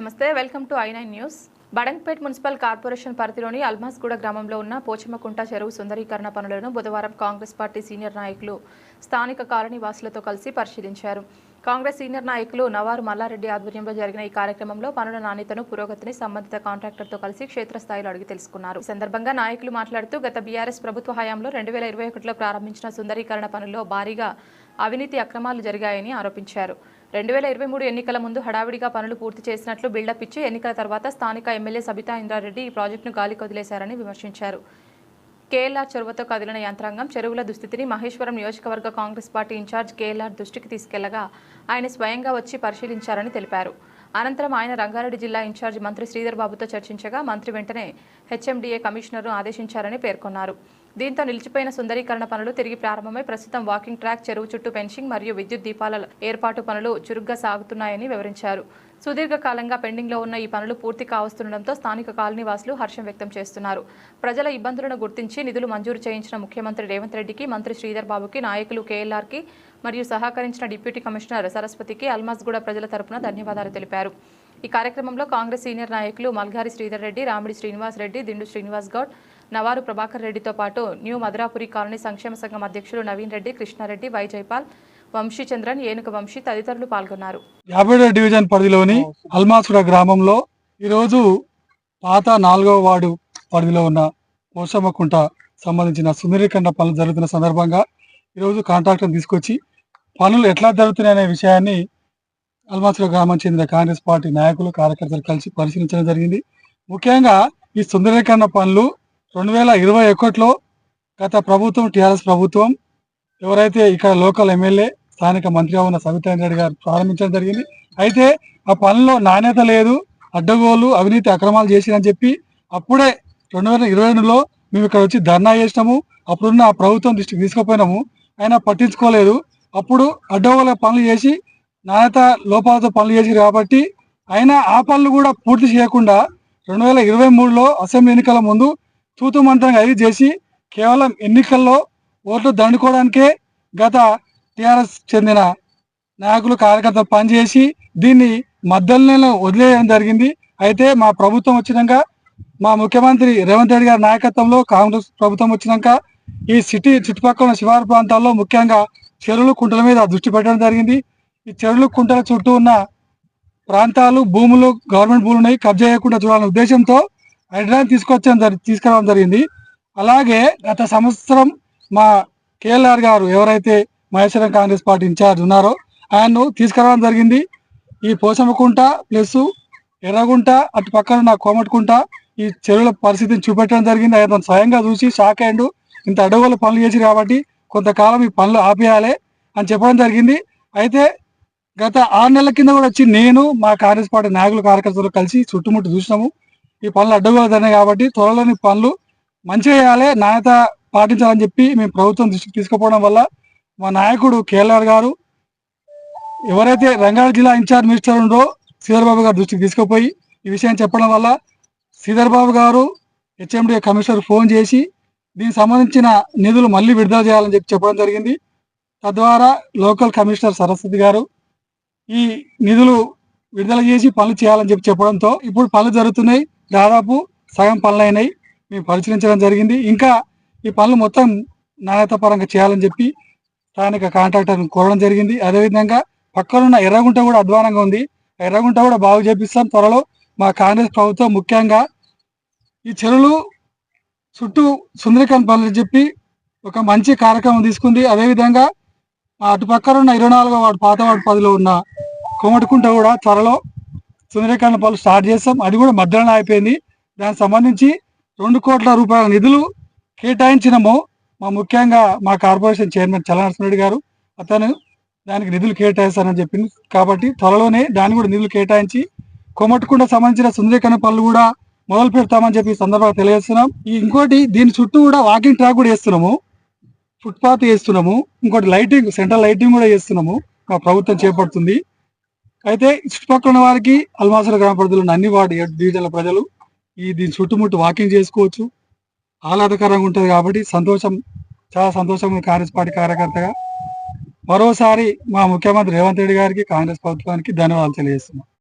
నమస్తే welcome to I nine news. Badangpet municipal corporation పరిధిలోని అల్మాస్గూడ గ్రామంలో ఉన్న పోచమ్మకుంట చెరువు సుందరీకరణ పనులను బుధవారం కాంగ్రెస్ పార్టీ సీనియర్ నాయకులు స్థానిక కాలనీ వాసులతో కలిసి పరిశీలించారు. కాంగ్రెస్ సీనియర్ నాయకులు నవారు మల్లారెడ్డి ఆధ్వర్యంలో జరిగిన ఈ కార్యక్రమంలో పనుల నాణ్యతను, పురోగతిని సంబంధిత కాంట్రాక్టర్తో కలిసి క్షేత్రస్థాయిలో అడిగి తెలుసుకున్నారు. ఈ సందర్భంగా నాయకులు మాట్లాడుతూ గత బీఆర్ఎస్ ప్రభుత్వ హయాంలో 2021లో ప్రారంభించిన సుందరీకరణ పనుల్లో భారీగా అవినీతి అక్రమాలు జరిగాయని ఆరోపించారు. 2023 ఎన్నికల ముందు హడావిడిగా పనులు పూర్తి చేసినట్లు బిల్డప్ ఇచ్చి ఎన్నికల తర్వాత స్థానిక ఎమ్మెల్యే సబితా ఇంద్రారెడ్డి ఈ ప్రాజెక్టును గాలికి వదిలేశారని విమర్శించారు. కేఎల్ఆర్ చెరువుతో కదిలిన యంత్రాంగం చెరువుల దుస్థితిని మహేశ్వరం నియోజకవర్గ కాంగ్రెస్ పార్టీ ఇన్ఛార్జ్ కేఎల్ఆర్ దృష్టికి తీసుకెళ్లగా ఆయన స్వయంగా వచ్చి పరిశీలించారని తెలిపారు. అనంతరం ఆయన రంగారెడ్డి జిల్లా ఇన్ఛార్జ్ మంత్రి శ్రీధర్ బాబుతో చర్చించగా మంత్రి వెంటనే హెచ్ఎండిఏ కమిషనర్ను ఆదేశించారని పేర్కొన్నారు. దీంతో నిలిచిపోయిన సుందరీకరణ పనులు తిరిగి ప్రారంభమై ప్రస్తుతం వాకింగ్ ట్రాక్, చెరువు చుట్టూ ఫెన్సింగ్ మరియు విద్యుత్ దీపాల ఏర్పాటు పనులు చురుగ్గా సాగుతున్నాయని వివరించారు. సుదీర్ఘకాలంగా పెండింగ్లో ఉన్న ఈ పనులు పూర్తి కావస్తుండటంతో స్థానిక కాలనీ వాసులు హర్షం వ్యక్తం చేస్తున్నారు. ప్రజల ఇబ్బందులను గుర్తించి నిధులు మంజూరు చేయించిన ముఖ్యమంత్రి రేవంత్ రెడ్డికి, మంత్రి శ్రీధర్ బాబుకి, నాయకులు కేఎల్ఆర్కి మరియు సహకరించిన డిప్యూటీ కమిషనర్ సరస్వతికి అల్మాస్గూడ ప్రజల తరపున ధన్యవాదాలు తెలిపారు. ఈ కార్యక్రమంలో కాంగ్రెస్ సీనియర్ నాయకులు మల్గారి శ్రీధర్ రెడ్డి, రామిడి శ్రీనివాస్ రెడ్డి, దిండు శ్రీనివాస్ గౌడ్, నవారు ప్రభాకర్ రెడ్డితో పాటు న్యూ మధురాపురి కాలనీ సంక్షేమ సంఘం అధ్యక్షులు నవీన్ రెడ్డి, కృష్ణారెడ్డి, వై జైపాల్, వంశీచంద్రన్, ఏనుక వంశీ తదితరులు పాల్గొన్నారు. 57వ డివిజన్ పరిధిలోని అల్మాస్గూడ గ్రామంలో ఈరోజు పాత 4వ వార్డు పరిధిలో ఉన్న పోచమ్మకుంట సంబంధించిన సుందరీకరణ పనులు జరుగుతున్న సందర్భంగా ఈరోజు కాంట్రాక్టర్ తీసుకొచ్చి పనులు ఎట్లా జరుగుతున్నాయనే విషయాన్ని అల్మాస్గూడ గ్రామం చెందిన కాంగ్రెస్ పార్టీ నాయకులు, కార్యకర్తలు కలిసి పరిశీలించడం జరిగింది. ముఖ్యంగా ఈ సుందరీకరణ పనులు 2021లో గత ప్రభుత్వం, టీఆర్ఎస్ ప్రభుత్వం, ఎవరైతే ఇక్కడ లోకల్ ఎమ్మెల్యే, స్థానిక మంత్రిగా ఉన్న సబితా ఇంద్రారెడ్డి గారు ప్రారంభించడం జరిగింది. అయితే ఆ పనుల్లో నాణ్యత లేదు, అడ్డగోలు, అవినీతి అక్రమాలు చేసిరని చెప్పి అప్పుడే 2022లో మేము ఇక్కడ వచ్చి ధర్నా చేసినాము. అప్పుడున్న ప్రభుత్వం దృష్టికి తీసుకుపోయినాము, ఆయన పట్టించుకోలేదు. అప్పుడు అడ్డగోల పనులు చేసి నాణ్యత లోపాలతో పనులు చేసి కాబట్టి ఆయన ఆ పనులు కూడా పూర్తి చేయకుండా 2023లో అసెంబ్లీ ఎన్నికల ముందు తూతు మంత్రంగా అది చేసి కేవలం ఎన్నికల్లో ఓట్లు దండుకోవడానికే గత టీఆర్ఎస్ చెందిన నాయకులు, కార్యకర్తలు పనిచేసి దీన్ని మద్దతులను వదిలేయడం జరిగింది. అయితే మా ప్రభుత్వం వచ్చినాక, మా ముఖ్యమంత్రి రేవంత్ రెడ్డి గారి నాయకత్వంలో కాంగ్రెస్ ప్రభుత్వం వచ్చినాక ఈ సిటీ చుట్టుపక్కల ఉన్న శివారు ప్రాంతాల్లో ముఖ్యంగా చెరువులు, కుంటల మీద దృష్టి పెట్టడం జరిగింది. ఈ చెరువులు, కుంటల చుట్టూ ఉన్న ప్రాంతాలు, భూములు, గవర్నమెంట్ భూములు ఉన్నాయి, కబ్జా చేయకుండా చూడాలనే ఉద్దేశంతో హైడ్రాన్ తీసుకురావడం జరిగింది. అలాగే గత సంవత్సరం మా కేఎల్ఆర్ గారు, ఎవరైతే మహేశ్వరం కాంగ్రెస్ పార్టీ ఇన్ఛార్జ్ ఉన్నారో, ఆయన్ను తీసుకురావడం జరిగింది. ఈ పోచమ్మకుంట ప్లస్ ఎర్రగుంట, అటు పక్కన ఉన్న కోమటికుంట ఈ చెరువుల పరిస్థితిని చూపెట్టడం జరిగింది. ఆయన స్వయంగా చూసి షాక్ అయ్యిండు. ఇంత అడవుల పనులు చేసి కాబట్టి కొంతకాలం ఈ పనులు ఆపేయాలి అని చెప్పడం జరిగింది. అయితే గత 6 నెలల కింద కూడా వచ్చి నేను, మా కాంగ్రెస్ పార్టీ నాయకులు, కార్యకర్తలు కలిసి చుట్టుముట్టు చూసినాము. ఈ పనులు అడ్డగోలుతున్నాయి కాబట్టి త్వరలోని పనులు మంచిగా చేయాలి, నాణ్యత పాటించాలని చెప్పి మేము ప్రభుత్వం దృష్టికి తీసుకుపోవడం వల్ల మా నాయకుడు కేఎల్ఆర్ గారు, ఎవరైతే రంగారెడ్డి జిల్లా ఇన్ఛార్జ్ మినిస్టర్ ఉండో శ్రీధర్ బాబు గారు దృష్టికి తీసుకుపోయి ఈ విషయం చెప్పడం వల్ల శ్రీధర్ బాబు గారు హెచ్ఎండిఏ కమిషనర్ ఫోన్ చేసి దీనికి సంబంధించిన నిధులు మళ్ళీ విడుదల చేయాలని చెప్పి చెప్పడం జరిగింది. తద్వారా లోకల్ కమిషనర్ సరస్వతి గారు ఈ నిధులు విడుదల చేసి పనులు చేయాలని చెప్పి చెప్పడంతో ఇప్పుడు పనులు జరుగుతున్నాయి. దాదాపు సగం పనులు అయినాయి, మేము పరిశీలించడం జరిగింది. ఇంకా ఈ పనులు మొత్తం నాణ్యత పరంగా చేయాలని చెప్పి స్థానిక కాంట్రాక్టర్ని కోరడం జరిగింది. అదేవిధంగా పక్కనున్న ఎర్రగుంట కూడా అధ్వానంగా ఉంది, ఎర్రగుంట కూడా బాగు చేపిస్తాం త్వరలో. మా కాంగ్రెస్ ప్రభుత్వం ముఖ్యంగా ఈ చెరువులు చుట్టూ సుందరీకరణ పనులు చెప్పి ఒక మంచి కార్యక్రమం తీసుకుంది. అదేవిధంగా అటు పక్కన ఉన్న 24వ వార్డు, పాత వార్డు 10లో ఉన్న కోమటికుంట కూడా త్వరలో సుందరీకరణ పనులు స్టార్ట్ చేస్తాం. అది కూడా మధ్యాహ్నం అయిపోయింది. దానికి సంబంధించి 2 కోట్ల రూపాయల నిధులు కేటాయించినాము. ముఖ్యంగా మా కార్పొరేషన్ చైర్మన్ చల్ల నరసింహారెడ్డి గారు, అతను దానికి నిధులు కేటాయిస్తానని చెప్పింది. కాబట్టి త్వరలోనే దాన్ని కూడా నిధులు కేటాయించి కోమటికుంట సంబంధించిన సుందరీకరణ పనులు కూడా మొదలు పెడతామని చెప్పి సందర్భంగా తెలియజేస్తున్నాం. ఇంకోటి, దీని చుట్టూ కూడా వాకింగ్ ట్రాక్ కూడా వేస్తున్నాము, ఫుట్పాత్ వేస్తున్నాము, ఇంకోటి లైటింగ్, సెంట్రల్ లైటింగ్ కూడా చేస్తున్నాము, మా ప్రభుత్వం చేపడుతుంది. అయితే చుట్టుపక్కల ఉన్న వారికి అల్మాస్గూడ గ్రామ పరిధిలో ఉన్న అన్ని వార్డు 7 డివిజన్ల ప్రజలు దీని చుట్టుముట్టు వాకింగ్ చేసుకోవచ్చు, ఆహ్లాదకరంగా ఉంటుంది. కాబట్టి సంతోషం, చాలా సంతోషంగా కాంగ్రెస్ పార్టీ కార్యకర్తగా మరోసారి మా ముఖ్యమంత్రి రేవంత్ రెడ్డి గారికి, కాంగ్రెస్ ప్రభుత్వానికి ధన్యవాదాలు తెలియజేస్తున్నాం.